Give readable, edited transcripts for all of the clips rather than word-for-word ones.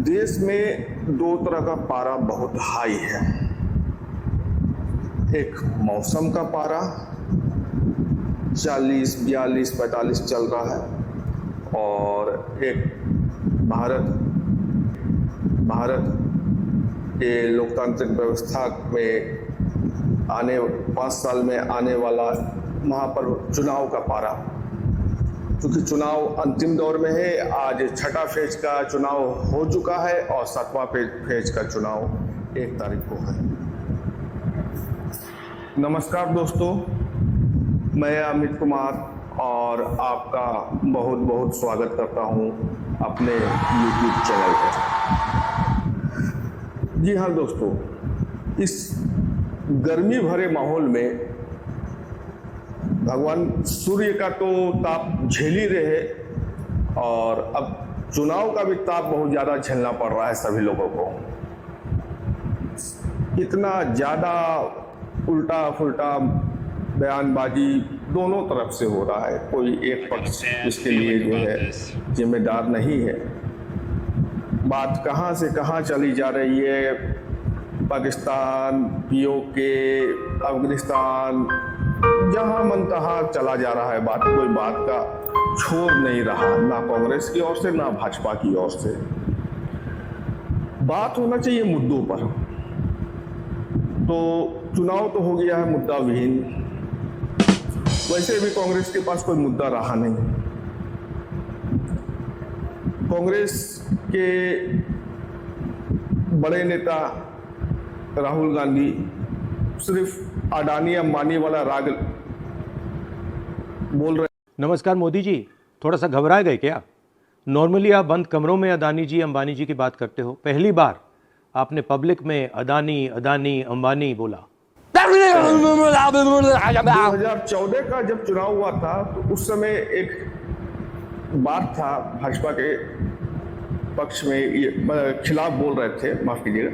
देश में दो तरह का पारा बहुत हाई है। एक मौसम का पारा 40, 42, 45 चल रहा है और एक भारत के लोकतांत्रिक व्यवस्था में 5 साल में आने वाला महापर्व चुनाव का पारा, क्योंकि चुनाव अंतिम दौर में है। आज छठा फेज का चुनाव हो चुका है और 7वां फेज का चुनाव 1 तारीख को है। नमस्कार दोस्तों, मैं अमित कुमार और आपका बहुत बहुत स्वागत करता हूं अपने YouTube चैनल पर। जी हाँ दोस्तों, इस गर्मी भरे माहौल में भगवान सूर्य का तो ताप झेल ही रहे और अब चुनाव का भी ताप बहुत ज़्यादा झेलना पड़ रहा है सभी लोगों को। इतना ज़्यादा उल्टा फुल्टा बयानबाजी दोनों तरफ से हो रहा है, कोई एक पक्ष इसके लिए जो है जिम्मेदार नहीं है। बात कहाँ से कहाँ चली जा रही है, पाकिस्तान, POK, अफगानिस्तान, जहां मन तहां चला जा रहा है बात। कोई बात का छोर नहीं रहा, ना कांग्रेस की ओर से ना भाजपा की ओर से। बात होना चाहिए मुद्दों पर, तो चुनाव तो हो गया है मुद्दा विहीन। वैसे भी कांग्रेस के पास कोई मुद्दा रहा नहीं। कांग्रेस के बड़े नेता राहुल गांधी सिर्फ अडानी अंबानी वाला राग बोल रहे। नमस्कार मोदी जी, थोड़ा सा घबरा गए क्या? नॉर्मली आप बंद कमरों में अदानी जी अंबानी जी की बात करते हो, पहली बार आपने पब्लिक में अदानी अंबानी बोला। 2014 का जब चुनाव हुआ था तो उस समय एक बात था, भाजपा के पक्ष में ये खिलाफ बोल रहे थे, माफ कीजिएगा,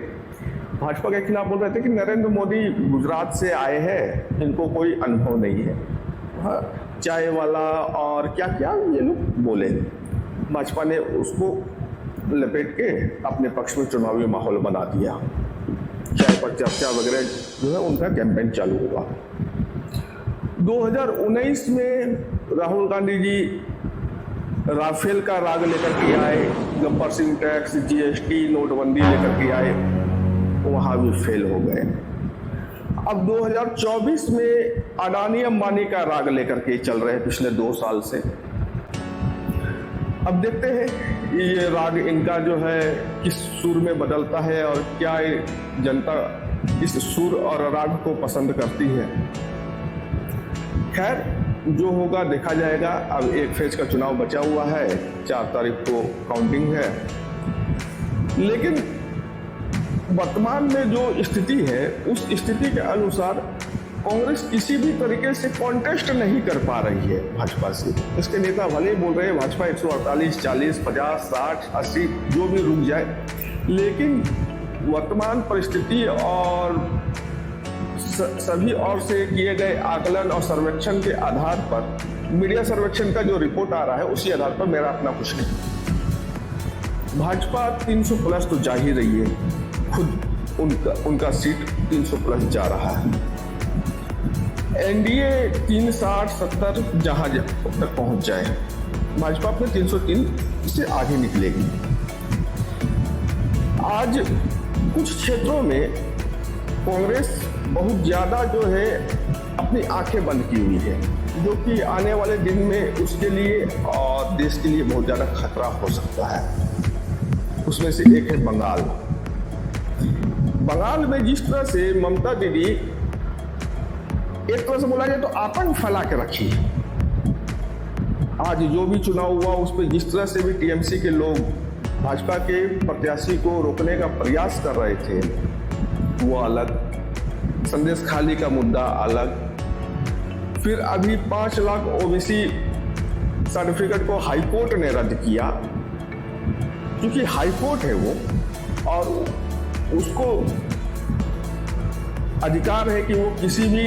भाजपा के खिलाफ बोल रहे थे कि नरेंद्र मोदी गुजरात से आए हैं, इनको कोई अनुभव नहीं है। हाँ, चाय वाला और क्या क्या ये लोग बोले। भाजपा ने उसको लपेट के अपने पक्ष में चुनावी माहौल बना दिया। चाय पर चर्चा वगैरह जो है उनका कैंपेन चालू हुआ। 2019 में राहुल गांधी जी राफेल का राग लेकर के आए, गब्बर सिंह टैक्स, GST, नोटबंदी लेकर के आए, वहां भी फेल हो गए। अब 2024 में अडानी अंबानी का राग लेकर के चल रहे हैं पिछले 2 साल से। अब देखते हैं ये राग इनका जो है किस सुर में बदलता है और क्या जनता इस सुर और राग को पसंद करती है। खैर, जो होगा देखा जाएगा। अब 1 फेज का चुनाव बचा हुआ है, 4 तारीख को काउंटिंग है। लेकिन वर्तमान में जो स्थिति है उस स्थिति के अनुसार कांग्रेस किसी भी तरीके से कॉन्टेस्ट नहीं कर पा रही है भाजपा से। इसके नेता भले बोल रहे हैं भाजपा 148, 40, 50, 60, 80 जो भी रुक जाए, लेकिन वर्तमान परिस्थिति और सभी ओर से किए गए आकलन और सर्वेक्षण के आधार पर, मीडिया सर्वेक्षण का जो रिपोर्ट आ रहा है उसी आधार पर मेरा अपना कुछ नहीं। भाजपा 300 प्लस तो जा ही रही है, खुद उनका सीट 300 प्लस जा रहा है। एनडीए 360, 70 जहां तक पहुंच जाए, भाजपा अपने 303 से आगे निकलेगी। आज कुछ क्षेत्रों में कांग्रेस बहुत ज्यादा जो है अपनी आंखें बंद की हुई है, जो कि आने वाले दिन में उसके लिए और देश के लिए बहुत ज्यादा खतरा हो सकता है। उसमें से एक है बंगाल। बंगाल में जिस तरह से ममता दीदी एक तरह से बोला जाए तो आपन फैला के रखी है। आज जो भी चुनाव हुआ उस पर जिस तरह से भी TMC के लोग भाजपा के प्रत्याशी को रोकने का प्रयास कर रहे थे वो अलग, संदेश खाली का मुद्दा अलग, फिर अभी 5 लाख OBC सर्टिफिकेट को हाईकोर्ट ने रद्द किया, क्योंकि हाईकोर्ट है वो और उसको अधिकार है कि वो किसी भी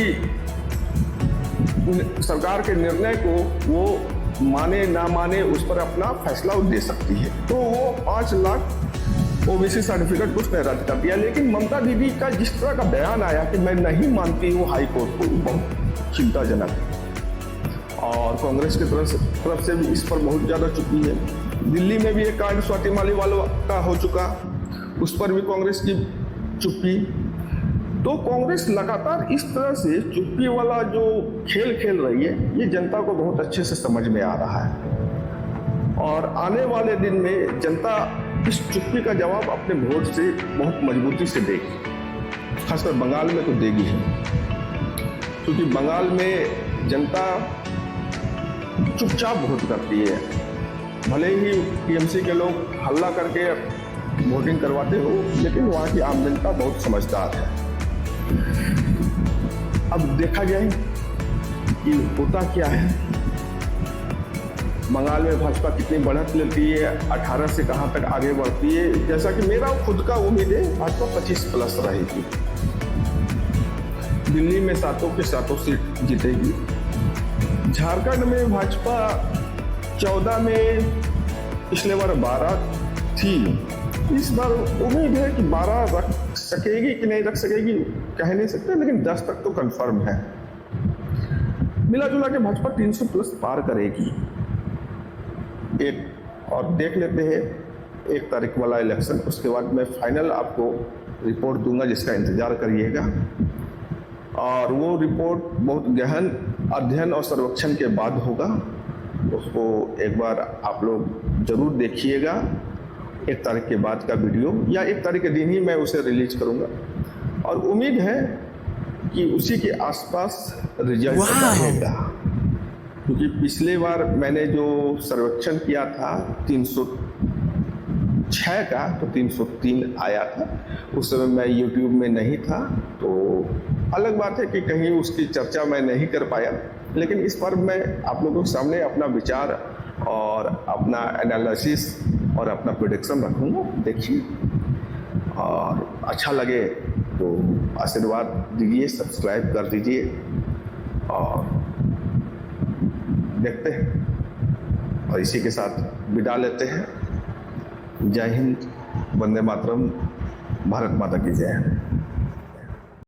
सरकार के निर्णय को वो माने ना माने उस पर अपना फैसला दे सकती है। तो वो 5 लाख ओबीसी सर्टिफिकेट उसने रद्द कर दिया। लेकिन ममता दीदी का जिस तरह का बयान आया कि मैं नहीं मानती हूँ हाई कोर्ट को, बहुत चिंताजनक है। और कांग्रेस की तरफ से भी इस पर बहुत ज़्यादा चुप्पी है। दिल्ली में भी एक कांड स्वाति मालीवाल का हो चुका, उस पर भी कांग्रेस की चुप्पी। तो कांग्रेस लगातार इस तरह से चुप्पी वाला जो खेल खेल रही है, ये जनता को बहुत अच्छे से समझ में आ रहा है। और आने वाले दिन में जनता इस चुप्पी का जवाब अपने वोट से बहुत मजबूती से देगी, खासकर बंगाल में तो देगी ही, क्योंकि बंगाल में जनता चुपचाप वोट करती है। भले ही टीएमसी के लोग हल्ला करके वोटिंग करवाते हो, लेकिन वहाँ की आम जनता बहुत समझदार है। अब देखा जाए कि होता क्या है, बंगाल में भाजपा कितनी बढ़त लेती है, 18 से कहां तक आगे बढ़ती है। जैसा कि मेरा खुद का उम्मीद है भाजपा 25+ रहेगी, दिल्ली में 7 के 7 सीट जीतेगी। झारखंड में भाजपा 14 में पिछले बार 12 थी, इस बार उम्मीद है कि 12 रख सकेगी कि नहीं रख सकेगी कह नहीं सकते, लेकिन 10 तक तो कंफर्म है। मिला जुला के भाजपा 300+ पार करेगी। एक और देख लेते हैं 1 तारीख वाला इलेक्शन, उसके बाद मैं फाइनल आपको रिपोर्ट दूंगा, जिसका इंतजार करिएगा। और वो रिपोर्ट बहुत गहन अध्ययन और सर्वेक्षण के बाद होगा, उसको एक बार आप लोग जरूर देखिएगा। 1 तारीख के बाद का वीडियो या 1 तारीख के दिन ही मैं उसे रिलीज करूंगा, और उम्मीद है कि उसी के आसपास रिजल्ट रहेगा। क्योंकि पिछले बार मैंने जो सर्वेक्षण किया था 306 का, तो 303 आया था। उस समय मैं यूट्यूब में नहीं था, तो अलग बात है कि कहीं उसकी चर्चा मैं नहीं कर पाया। लेकिन इस बार मैं आप लोगों के सामने अपना विचार और अपना एनालिसिस और अपना प्रेडिक्शन रखूँगा। देखिए, और अच्छा लगे तो आशीर्वाद दीजिए, सब्सक्राइब कर दीजिए, और देखते हैं। और इसी के साथ विदा लेते हैं। जय हिंद, वंदे मातरम, भारत माता की जय।